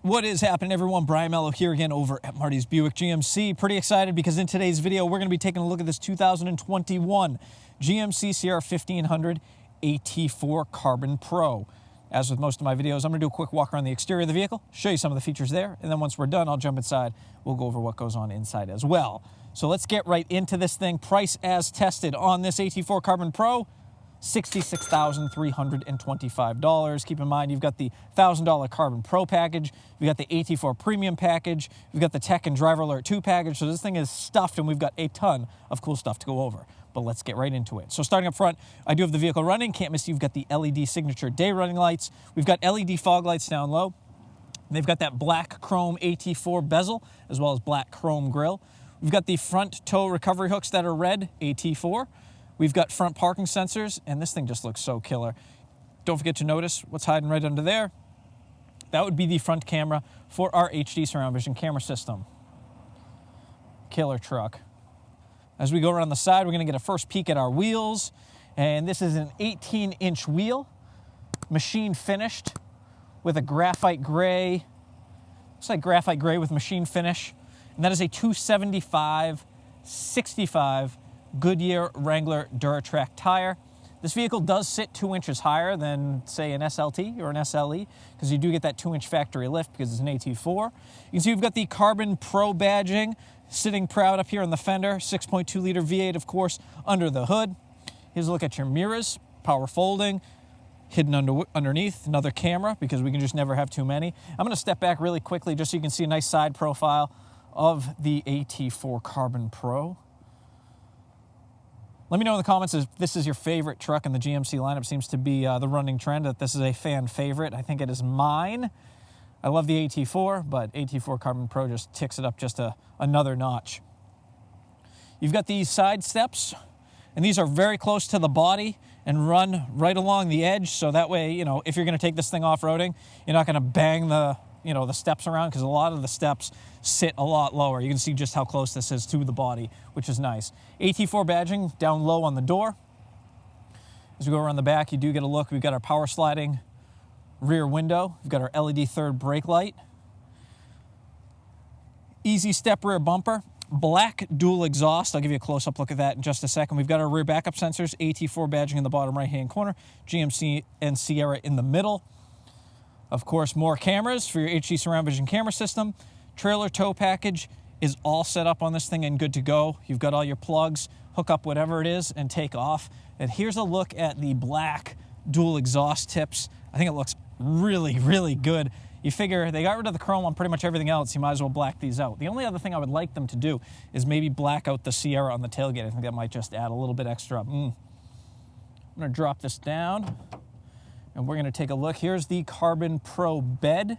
What is happening, everyone? Brian Mello here again over at Marty's Buick GMC. Pretty excited because in today's video, we're going to be taking a look at this 2021 GMC Sierra 1500 AT4 Carbon Pro. As with most of my videos, I'm going to do a quick walk around the exterior of the vehicle, show you some of the features there, and then once we're done, I'll jump inside. We'll go over what goes on inside as well. So let's get right into this thing. Price as tested on this AT4 Carbon Pro, $66,325. Keep in mind, you've got the $1,000 Carbon Pro package, you've got the AT4 Premium package, you've got the Tech and Driver Alert 2 package, so this thing is stuffed and we've got a ton of cool stuff to go over. But let's get right into it. So starting up front, I do have the vehicle running. Can't miss, you've got the LED signature day running lights. We've got LED fog lights down low. They've got that black chrome AT4 bezel, as well as black chrome grille. We've got the front tow recovery hooks that are red, AT4. We've got front parking sensors, and this thing just looks so killer. Don't forget to notice what's hiding right under there. That would be the front camera for our HD surround vision camera system. Killer truck. As we go around the side, we're going to get a first peek at our wheels, and this is an 18-inch wheel, machine finished with a graphite gray. Looks like graphite gray with machine finish, and that is a 275/65 Goodyear Wrangler DuraTrac tire. This vehicle does sit 2 inches higher than, say, an SLT or an SLE, because you do get that 2-inch factory lift because it's an AT4. You can see we've got the Carbon Pro badging sitting proud up here on the fender. 6.2-liter V8, of course, under the hood. Here's a look at your mirrors, power folding, hidden underneath, another camera, because we can just never have too many. I'm going to step back really quickly just so you can see a nice side profile of the AT4 Carbon Pro. Let me know in the comments if this is your favorite truck in the GMC lineup. Seems to be the running trend that this is a fan favorite. I think it is mine. I love the AT4, but AT4 Carbon Pro just ticks it up just another notch. You've got these side steps, and these are very close to the body and run right along the edge, so that way, you know, if you're going to take this thing off-roading, you're not going to bang the steps around, because a lot of the steps sit a lot lower. You can see just how close this is to the body, which is nice. AT4 badging down low on the door. As we go around the back, you do get a look. We've got our power sliding rear window. We've got our LED third brake light. Easy step rear bumper. Black dual exhaust. I'll give you a close-up look at that in just a second. We've got our rear backup sensors, AT4 badging in the bottom right-hand corner, GMC and Sierra in the middle. Of course, more cameras for your HD surround vision camera system. Trailer tow package is all set up on this thing and good to go. You've got all your plugs, hook up whatever it is, and take off. And here's a look at the black dual exhaust tips. I think it looks really, really good. You figure they got rid of the chrome on pretty much everything else, you might as well black these out. The only other thing I would like them to do is maybe black out the Sierra on the tailgate. I think that might just add a little bit extra. I'm gonna drop this down, and we're gonna take a look. Here's the Carbon Pro bed.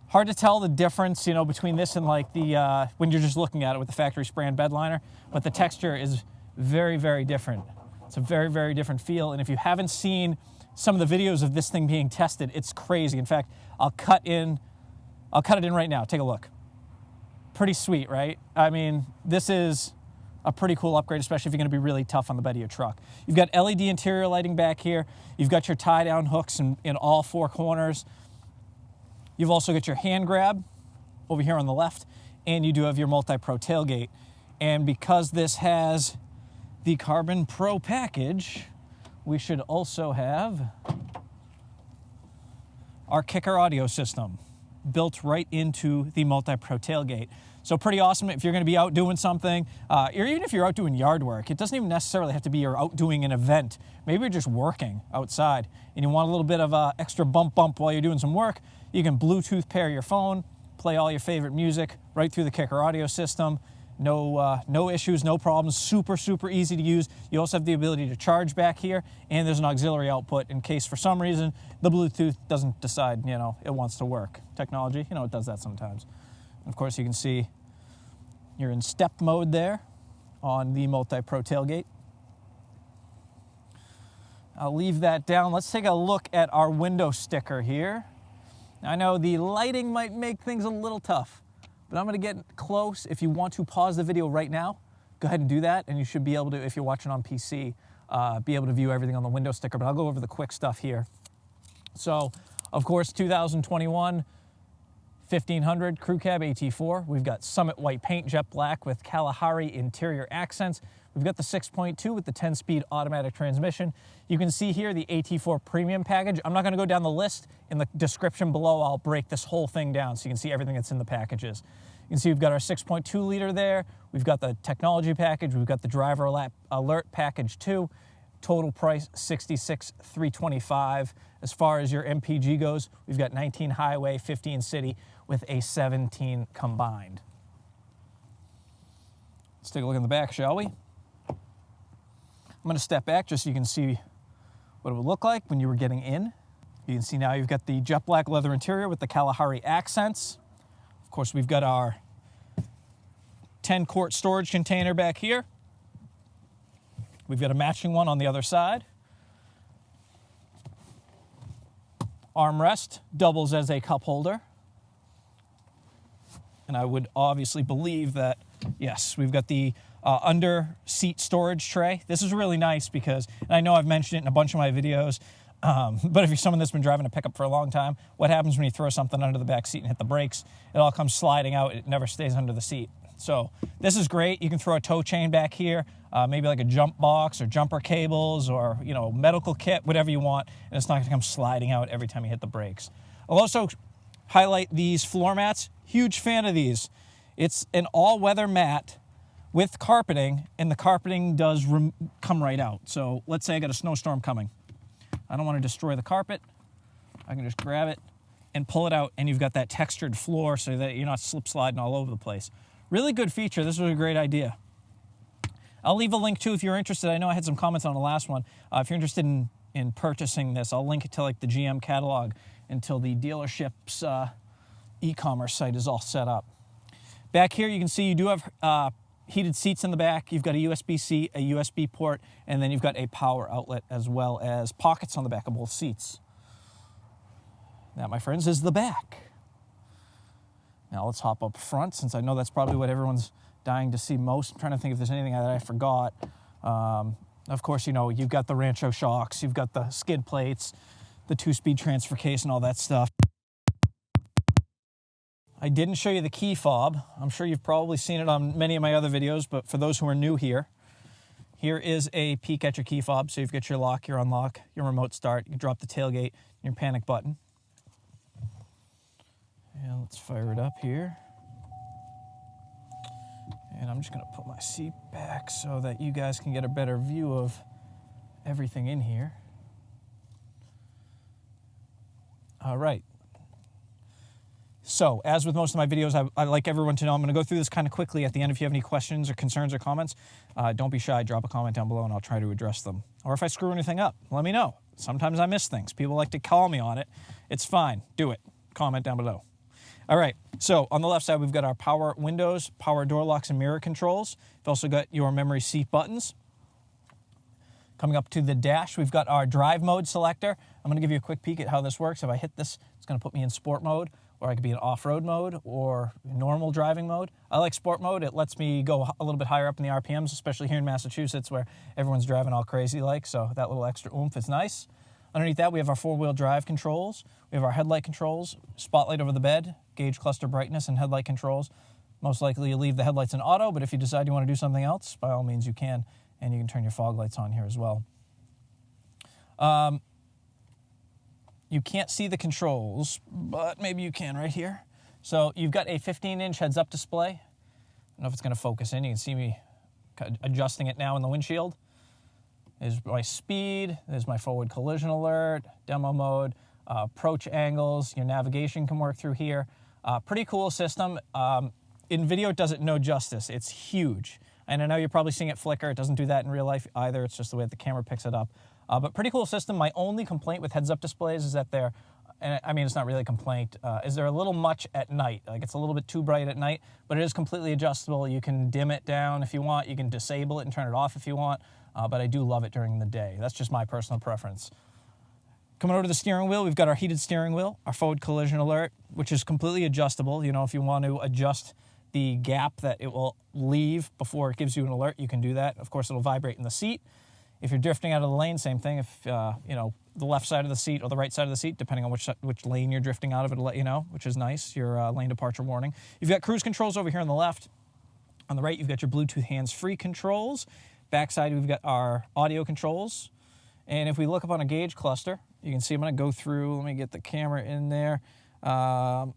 Hard to tell the difference, you know, between this and like the, when you're just looking at it with the factory spray and bed liner, but the texture is very, very different. It's a very, very different feel, and if you haven't seen some of the videos of this thing being tested, it's crazy. In fact, I'll cut it in right now. Take a look. Pretty sweet, right? I mean, this is a pretty cool upgrade, especially if you're going to be really tough on the bed of your truck. You've got LED interior lighting back here. You've got your tie-down hooks in all four corners. You've also got your hand grab over here on the left, and you do have your MultiPro tailgate. And because this has the Carbon Pro package, we should also have our kicker audio system built right into the MultiPro tailgate. So pretty awesome if you're going to be out doing something, or even if you're out doing yard work. It doesn't even necessarily have to be you're out doing an event. Maybe you're just working outside and you want a little bit of extra bump while you're doing some work. You can Bluetooth pair your phone, play all your favorite music right through the kicker audio system. No issues, no problems, super, super easy to use. You also have the ability to charge back here, and there's an auxiliary output in case for some reason the Bluetooth doesn't decide, you know, it wants to work. Technology, you know, it does that sometimes. Of course, you can see you're in step mode there on the MultiPro tailgate. I'll leave that down. Let's take a look at our window sticker here. I know the lighting might make things a little tough, but I'm going to get close. If you want to pause the video right now, go ahead and do that, and you should be able to, if you're watching on PC, be able to view everything on the window sticker, but I'll go over the quick stuff here. So, of course, 2021 1500 Crew Cab AT4. We've got Summit White paint, jet black with Kalahari interior accents. We've got the 6.2 with the 10-speed automatic transmission. You can see here the AT4 Premium package. I'm not going to go down the list. In the description below, I'll break this whole thing down so you can see everything that's in the packages. You can see we've got our 6.2 liter there. We've got the technology package. We've got the driver alert package too. Total price $66,325. As far as your MPG goes, we've got 19 highway, 15 city with a 17 combined. Let's take a look in the back, shall we? I'm going to step back just so you can see what it would look like when you were getting in. You can see now you've got the jet black leather interior with the Kalahari accents. Of course, we've got our 10-quart storage container back here. We've got a matching one on the other side. Armrest doubles as a cup holder. And I would obviously believe that, yes, we've got the under seat storage tray. This is really nice because, and I know I've mentioned it in a bunch of my videos, but if you're someone that's been driving a pickup for a long time, what happens when you throw something under the back seat and hit the brakes? It all comes sliding out. It never stays under the seat. So this is great. You can throw a tow chain back here, maybe like a jump box or jumper cables or, you know, medical kit, whatever you want, and it's not going to come sliding out every time you hit the brakes. I'll also highlight these floor mats. Huge fan of these. It's an all-weather mat with carpeting, and the carpeting does come right out. So let's say I got a snowstorm coming. I don't want to destroy the carpet. I can just grab it and pull it out, and you've got that textured floor so that you're not slip sliding all over the place. Really good feature. This was a great idea. I'll leave a link too if you're interested. I know I had some comments on the last one. If you're interested in purchasing this, I'll link it to like the GM catalog until the dealership's e-commerce site is all set up. Back here you can see you do have heated seats in the back. You've got a USB-C, a USB port, and then you've got a power outlet as well as pockets on the back of both seats. That, my friends, is the back. Now let's hop up front, since I know that's probably what everyone's dying to see most. I'm trying to think if there's anything that I forgot. Of course, you know, you've got the Rancho shocks, you've got the skid plates, the 2-speed transfer case and all that stuff. I didn't show you the key fob. I'm sure you've probably seen it on many of my other videos, but for those who are new here, here is a peek at your key fob. So you've got your lock, your unlock, your remote start. You drop the tailgate, your panic button. And let's fire it up here. And I'm just going to put my seat back so that you guys can get a better view of everything in here. All right. So, as with most of my videos, I like everyone to know I'm going to go through this kind of quickly at the end. If you have any questions or concerns or comments, don't be shy. Drop a comment down below and I'll try to address them. Or if I screw anything up, let me know. Sometimes I miss things. People like to call me on it. It's fine. Do it. Comment down below. All right, so on the left side, we've got our power windows, power door locks, and mirror controls. We've also got your memory seat buttons. Coming up to the dash, we've got our drive mode selector. I'm going to give you a quick peek at how this works. If I hit this, it's going to put me in sport mode, or I could be in off-road mode or normal driving mode. I like sport mode. It lets me go a little bit higher up in the RPMs, especially here in Massachusetts where everyone's driving all crazy like, so that little extra oomph is nice. Underneath that, we have our 4-wheel drive controls. We have our headlight controls, spotlight over the bed, gauge cluster brightness, and headlight controls. Most likely you'll leave the headlights in auto, but if you decide you want to do something else, by all means you can, and you can turn your fog lights on here as well. You can't see the controls, but maybe you can right here. So you've got a 15-inch heads-up display. I don't know if it's going to focus in. You can see me adjusting it now in the windshield. There's my speed, there's my forward collision alert, demo mode, approach angles, your navigation can work through here. Pretty cool system. In video, it does it no justice. It's huge. And I know you're probably seeing it flicker. It doesn't do that in real life either. It's just the way that the camera picks it up. But pretty cool system. My only complaint with heads-up displays is that they're, and I mean, it's not really a complaint, is they're a little much at night. Like, it's a little bit too bright at night, but it is completely adjustable. You can dim it down if you want. You can disable it and turn it off if you want. But I do love it during the day. That's just my personal preference. Coming over to the steering wheel, we've got our heated steering wheel, our forward collision alert, which is completely adjustable. You know, if you want to adjust the gap that it will leave before it gives you an alert, you can do that. Of course, it'll vibrate in the seat. If you're drifting out of the lane, same thing. If, you know, the left side of the seat or the right side of the seat, depending on which lane you're drifting out of. It'll let you know, which is nice, your lane departure warning. You've got cruise controls over here on the left. On the right, you've got your Bluetooth hands-free controls. Backside, we've got our audio controls. And if we look up on a gauge cluster, you can see I'm going to go through. Let me get the camera in there. Come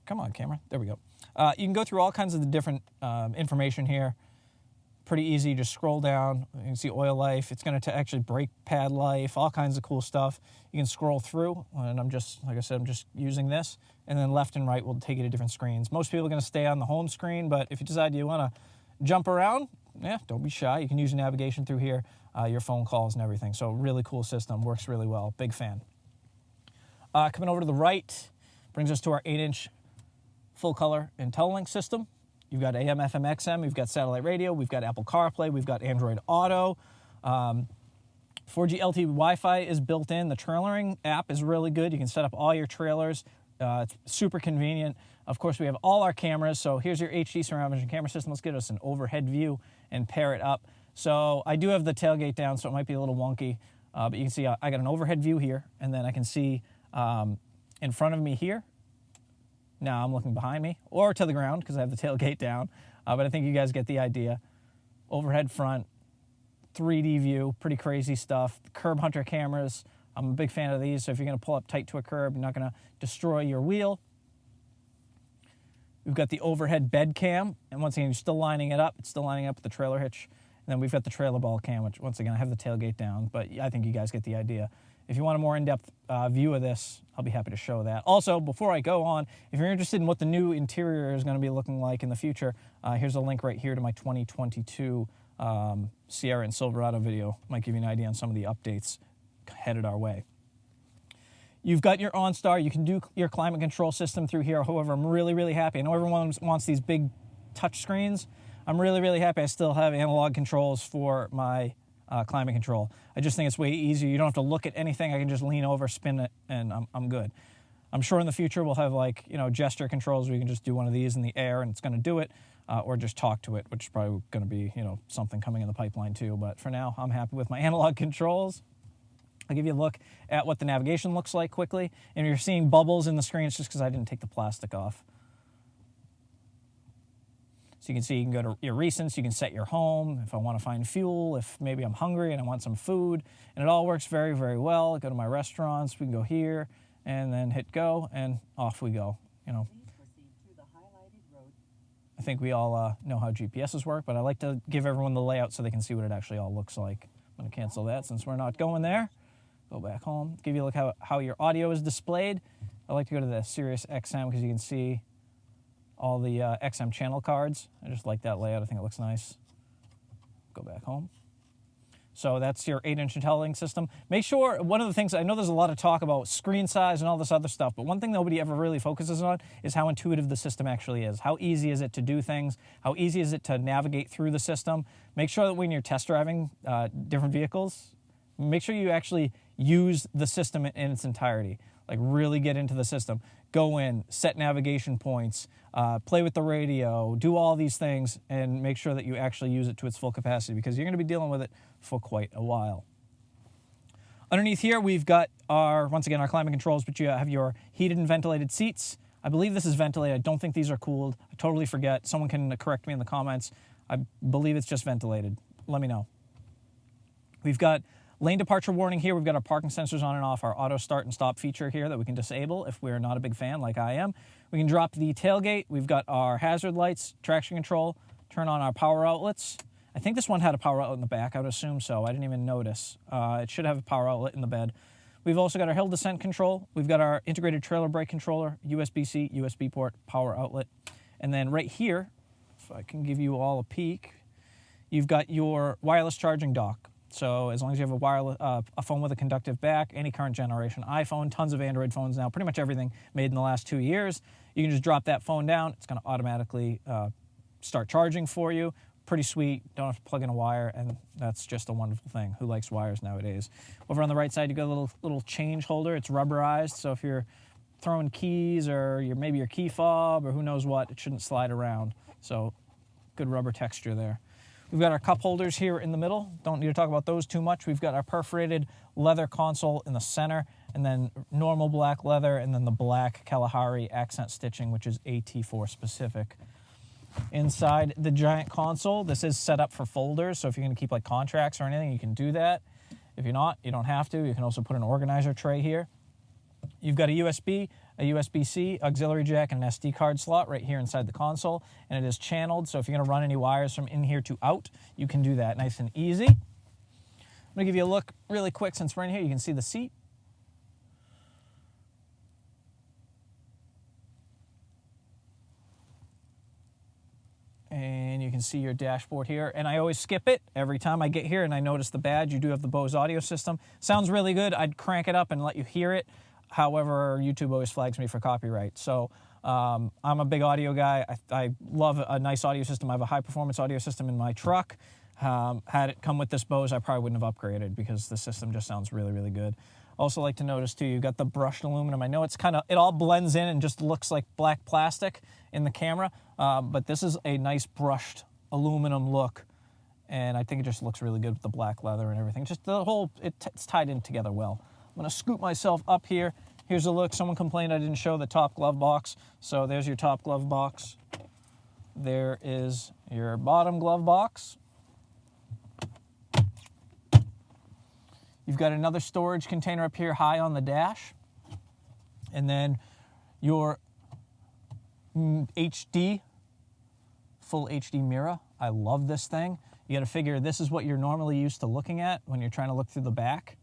on, camera. There we go. You can go through all kinds of the different information here. Pretty easy. Just scroll down. You can see oil life. It's going to actually brake pad life, all kinds of cool stuff. You can scroll through, and I'm just, like I said, I'm just using this. And then left and right will take you to different screens. Most people are going to stay on the home screen, but if you decide you want to jump around, yeah, don't be shy. You can use your navigation through here, your phone calls and everything. So really cool system. Works really well. Big fan. Coming over to the right brings us to our 8-inch full-color Intellilink system. You've got AM, FM, XM, we've got satellite radio, we've got Apple CarPlay, we've got Android Auto. 4G LTE Wi-Fi is built in. The trailering app is really good. You can set up all your trailers. It's super convenient. Of course, we have all our cameras. So here's your HD surround vision camera system. Let's get us an overhead view and pair it up. So I do have the tailgate down, so it might be a little wonky. But you can see I got an overhead view here, and then I can see in front of me here. Now I'm looking behind me or to the ground because I have the tailgate down. But I think you guys get the idea. Overhead front, 3D view, pretty crazy stuff. Curb hunter cameras. I'm a big fan of these. So if you're going to pull up tight to a curb, you're not going to destroy your wheel. We've got the overhead bed cam. And once again, you're still lining it up. It's still lining up with the trailer hitch. And then we've got the trailer ball cam, which once again, I have the tailgate down. But I think you guys get the idea. If you want a more in-depth view of this, I'll be happy to show that. Also, before I go on, if you're interested in what the new interior is going to be looking like in the future, here's a link right here to my 2022 Sierra and Silverado video. Might give you an idea on some of the updates headed our way. You've got your OnStar. You can do your climate control system through here. However, I'm really, really happy. I know everyone wants these big touch screens. I'm really, really happy I still have analog controls for my climate control. I just think it's way easier. You don't have to look at anything. I can just lean over, spin it, and I'm good. I'm sure in the future we'll have gesture controls where you can just do one of these in the air and it's going to do it, or just talk to it, which is probably going to be something coming in the pipeline too. But for now, I'm happy with my analog controls. I'll give you a look at what the navigation looks like quickly. And if you're seeing bubbles in the screen, it's just because I didn't take the plastic off. So you can see you can go to your recents, you can set your home, if I want to find fuel, if maybe I'm hungry and I want some food, and it all works very, very well. I go to my restaurants, we can go here, and then hit go, and off we go. Please proceed through the highlighted road. I think we all know how GPSs work, but I like to give everyone the layout so they can see what it actually all looks like. I'm going to cancel that since we're not going there. Go back home, give you a look how your audio is displayed. I like to go to the Sirius XM because you can see all the XM channel cards. I just like that layout. I think it looks nice. Go back home. So that's your 8-inch Intellilink system. Make sure, one of the things, I know there's a lot of talk about screen size and all this other stuff, but one thing nobody ever really focuses on is how intuitive the system actually is. How easy is it to do things? How easy is it to navigate through the system? Make sure that when you're test driving different vehicles, make sure you actually use the system in its entirety. Like really get into the system. Go in, set navigation points, play with the radio, do all these things, and make sure that you actually use it to its full capacity because you're going to be dealing with it for quite a while. Underneath here, we've got once again, our climate controls, but you have your heated and ventilated seats. I believe this is ventilated. I don't think these are cooled. I totally forget. Someone can correct me in the comments. I believe it's just ventilated. Let me know. We've got lane departure warning here. We've got our parking sensors on and off, our auto start and stop feature here that we can disable if we're not a big fan like I am. We can drop the tailgate. We've got our hazard lights, traction control, turn on our power outlets. I think this one had a power outlet in the back. I would assume so. I didn't even notice. It should have a power outlet in the bed. We've also got our hill descent control. We've got our integrated trailer brake controller, USB-C, USB port, power outlet. And then right here, if I can give you all a peek, you've got your wireless charging dock. So as long as you have a phone with a conductive back, any current generation iPhone, tons of Android phones now, pretty much everything made in the last 2 years, you can just drop that phone down. It's going to automatically start charging for you. Pretty sweet. Don't have to plug in a wire, and that's just a wonderful thing. Who likes wires nowadays? Over on the right side, you got a little change holder. It's rubberized, so if you're throwing keys or maybe your key fob or who knows what, it shouldn't slide around. So good rubber texture there. We've got our cup holders here in the middle. Don't need to talk about those too much. We've got our perforated leather console in the center, and then normal black leather, and then the black Kalahari accent stitching, which is AT4 specific. Inside the giant console, this is set up for folders, so if you're going to keep like contracts or anything, you can do that. If you're not, you don't have to. You can also put an organizer tray here. You've got a USB, a USB-C, auxiliary jack, and an SD card slot right here inside the console, and it is channeled, so if you're going to run any wires from in here to out, you can do that nice and easy. I'm going to give you a look really quick since we're in here. You can see the seat. And you can see your dashboard here. And I always skip it every time I get here and I notice the badge. You do have the Bose audio system. Sounds really good. I'd crank it up and let you hear it. However, YouTube always flags me for copyright. So I'm a big audio guy. I love a nice audio system. I have a high-performance audio system in my truck. Had it come with this Bose, I probably wouldn't have upgraded because the system just sounds really, really good. Also like to notice too, you've got the brushed aluminum. I know it's it all blends in and just looks like black plastic in the camera, but this is a nice brushed aluminum look, and I think it just looks really good with the black leather and everything. Just the whole, it's tied in together well. I'm gonna scoop myself up here. Here's a look. Someone complained I didn't show the top glove box, so there's your top glove box. There is your bottom glove box. You've got another storage container up here high on the dash. And then your HD, full HD mirror. I love this thing. You got to figure this is what you're normally used to looking at when you're trying to look through the back.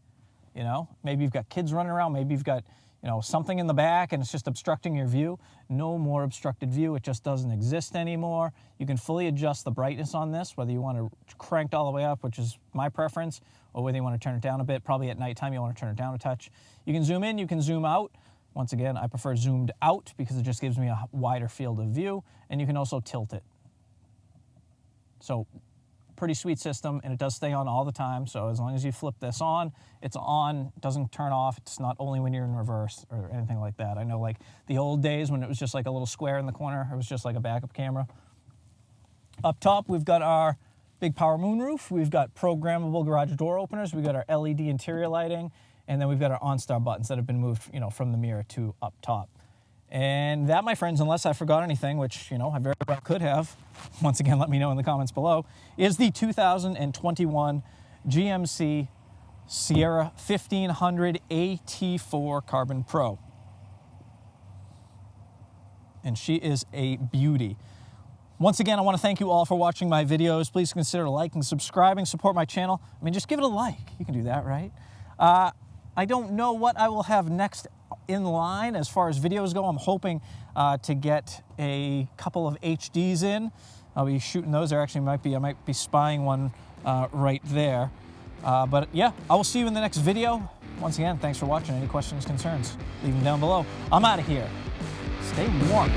You know, maybe you've got kids running around, maybe you've got, you know, something in the back and it's just obstructing your view. No more obstructed view. It just doesn't exist anymore. You can fully adjust the brightness on this, whether you want to crank it all the way up, which is my preference, or whether you want to turn it down a bit. Probably at nighttime you want to turn it down a touch. You can zoom in, you can zoom out. Once again, I prefer zoomed out because it just gives me a wider field of view, and you can also tilt it. So pretty sweet system, and it does stay on all the time. So as long as you flip this on, it's on, it doesn't turn off. It's not only when you're in reverse or anything like that. I know like the old days when it was just like a little square in the corner, it was just like a backup camera. Up top, we've got our big power moonroof. We've got programmable garage door openers. We've got our LED interior lighting, and then we've got our OnStar buttons that have been moved, you know, from the mirror to up top. And that, my friends, unless I forgot anything, which, you know, I very well could have, once again, let me know in the comments below, is the 2021 GMC Sierra 1500 AT4 Carbon Pro. And she is a beauty. Once again, I want to thank you all for watching my videos. Please consider liking, subscribing, support my channel. I mean, just give it a like. You can do that, right? I don't know what I will have next in line as far as videos go. I'm hoping to get a couple of HDs in. I'll be shooting those. There actually I might be spying one right there. But yeah, I will see you in the next video. Once again, thanks for watching. Any questions, concerns, leave them down below. I'm out of here. Stay warm.